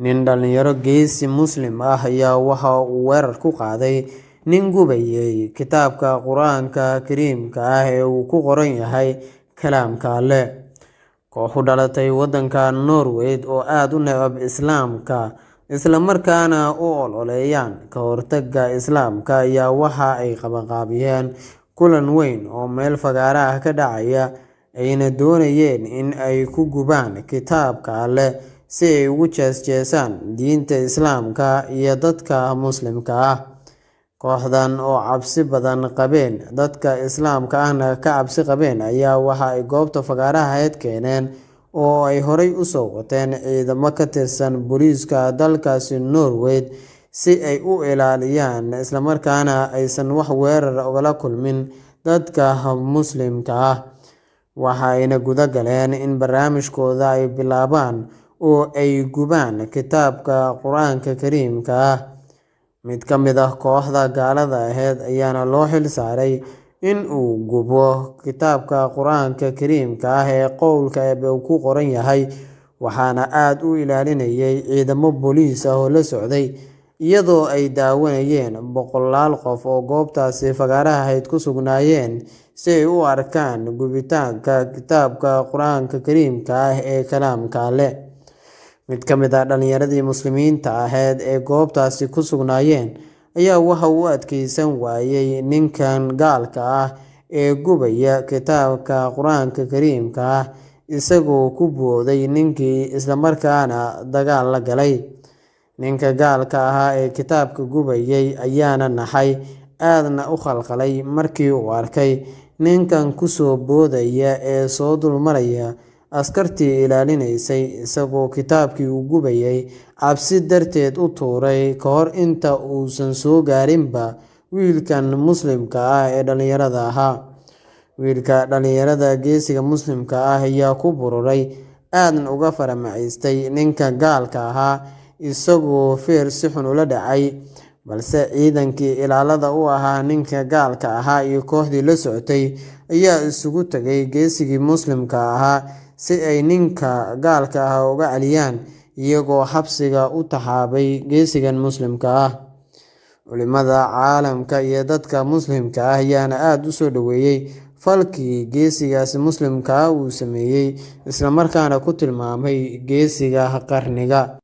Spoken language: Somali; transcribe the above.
Nin dhalinyaro geesi Muslim ah ayaa waxa uu weerar ku qaaday nin gubayay kitaabka Qur'aanka Kariimka ah ee uu ku qoran yahay kalaamka Alle. Koox u dhalatay waddanka Norway oo aad u neceb Islaamka isla markaana u ololeeyaan ka hortagga Islaamka ayaa waxa ay qabanqaabiyeen kulan weyn oo meel fagaare ah ka dhacaya, ayna doonayeen in ay ku gubaan kitaabka Alle si ay ugu jeesjeesaan diinta Islaamka iyo dadka Muslimka ah. Kooxdan oo cabsi badan qabeen, dadka Islaamka ahna ka cabsi qabeen, ayaa waxa ay goobta fagaaraha ahayd keeneen oo ay horay u soo wateen ciidamo ka tirsan booliiska dalkaasi Norway si ay u ilaaliyaan isla markaana aysan wax weerar ugala kulmin dadka Muslimka ah. Waxa ayna guda galeen in barnaamijkooda ay bilaabaan oo ay gubaan kitaabka Qur'aanka Kariimka ah. Mid ka mid ah kooxda gaalada ahayd ayaana loo xil saaray in uu gubo kitaabka Qur'aanka Kariimka ah ee qowlka Eebbe ku qoran yahay, waxaana aad u ilaalinayay ciidamo booliis ah oo la socday, iyadoo ay daawanayeen boqolaal qof oo goobtaasi fagaaraha ahayd ku sugnaayeen si ay u arkaan gubitaanka kitaabka Qur'aanka Kariimka ah ee kalaamka Alle. Mid ka mid ah dhalinyaradii Muslimiinta ahayd ee goobtaasi ku sugnaayeen ayaa waxa uu adkeysan waayay ninkan gaalka ah ee gubaya kitaabka Qur'aanka Kariimka ah, isagoo ku booday ninkii isla markaana dagaal la galay. Ninka gaalka ahaa ee kitaabka gubayay ayaana naxay, aadna u khalkhalay markii uu arkay ninkan ku soo boodaya ee soo dulmaraya askartii ilaalinaysay, isagoo kitaabkii uu gubayay cabsi darteed u tuuray ka hor inta uusan soo gaarinba wiilkan Muslimka ah ee dhalinyarada ahaa. Wiilka dhalinyarada geesiga Muslimka ah ayaa ku bururay, aadna uga faramacaystay ninka gaalka ahaa, isagoo feer si xun ula dhacay, balse ciidankii ilaalada u ahaa ninka gaalka ahaa iyo kooxdii la socotay ayaa isugu tagay geesigii Muslimka ahaa si ay ninka gaalka ah uga celiyaan, iyagoo xabsiga u taxaabay geesigan Muslimka ah. Culimada caalamka iyo dadka Muslimka ah ayaana aad u soo dhaweeyay falkii geesigaasi Muslimka ah uu sameeyay, isla markaana ku tilmaamay geesiga qarniga.